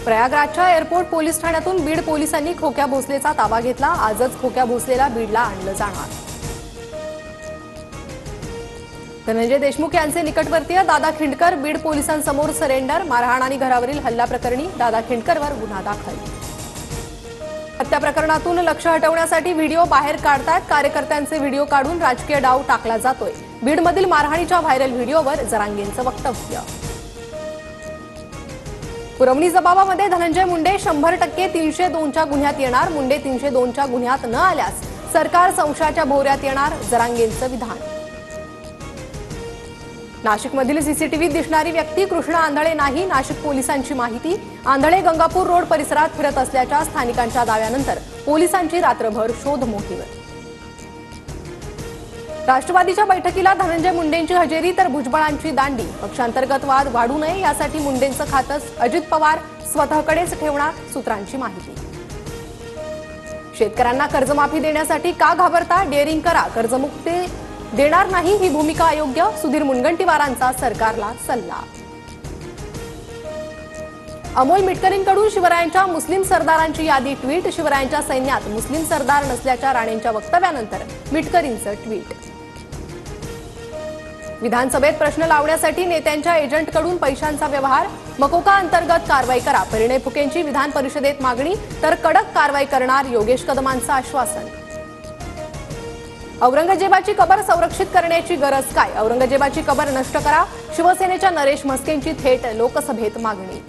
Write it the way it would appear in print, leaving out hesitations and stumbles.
प्रयागराजच्या airport police ठाण्यातून बीड पोलिसांनी खोक्या भोसलेचा ताबा घेतला। आजच खोक्या भोसलेला बीडला आणलं जाणार। धनंजय देशमुख यांचे निकटवर्तीय दादा खिंडकर बीड पोलिसांसमोर सरेंडर। मारहाण आणि घरावरील हल्ला प्रकरणी दादा खिंडकरवर गुन्हा दाखल। हत्या प्रकरणातून लक्ष हटवण्यासाठी व्हिडिओ बाहेर काढतात। कार्यकर्त्यांचे व्हिडिओ काढून राजकीय डाव टाकला जातोय। बीडमधील मारहाणीच्या व्हायरल व्हिडिओवर जरांगेंचं वक्तव्य। पुरवणी जबाबामध्ये धनंजय मुंडे 100% 302च्या गुन्ह्यात येणार। मुंडे 302च्या गुन्ह्यात न आल्यास सरकार संशयाच्या भोवऱ्यात येणार, जरांगेंचं विधान। नाशिकमधील सीसीटीव्हीत दिसणारी व्यक्ती कृष्णा आंधळे नाही, नाशिक पोलिसांची माहिती। आंधळे गंगापूर रोड परिसरात फिरत असल्याच्या स्थानिकांच्या दाव्यानंतर पोलिसांची रात्रभर शोध मोहीम। राष्ट्रवादीच्या बैठकीला धनंजय मुंडेंची हजेरी तर भुजबळांची दांडी। पक्षांतर्गत वाद वाढू नये यासाठी मुंडेंचं खातं अजित पवार स्वतःकडेच ठेवणार, सूत्रांची माहिती। शेतकऱ्यांना कर्जमाफी देण्यासाठी का घाबरता? डेअरिंग करा, कर्जमुक्ती देणार नाही ही भूमिका अयोग्य, सुधीर मुनगंटीवारांचा सरकारला सल्ला। अमोल मिटकरींकडून शिवरायांच्या मुस्लिम सरदारांची यादी ट्विट। शिवरायांच्या सैन्यात मुस्लिम सरदार नसल्याच्या राणेंच्या वक्तव्यानंतर मिटकरींचं ट्विट। विधानसभेत प्रश्न लावण्यासाठी नेत्यांच्या एजंटकडून पैशांचा व्यवहार, मकोका अंतर्गत कारवाई करा। परिणय फुकेंची विधान परिषदेत मागणी, तर कडक कारवाई करणार, योगेश कदमांचं आश्वासन। औरंगजेबाची कबर संरक्षित करण्याची गरज काय? औरंगजेबाची कबर नष्ट करा, शिवसेनेच्या नरेश म्हस्केंची थेट लोकसभेत मागणी।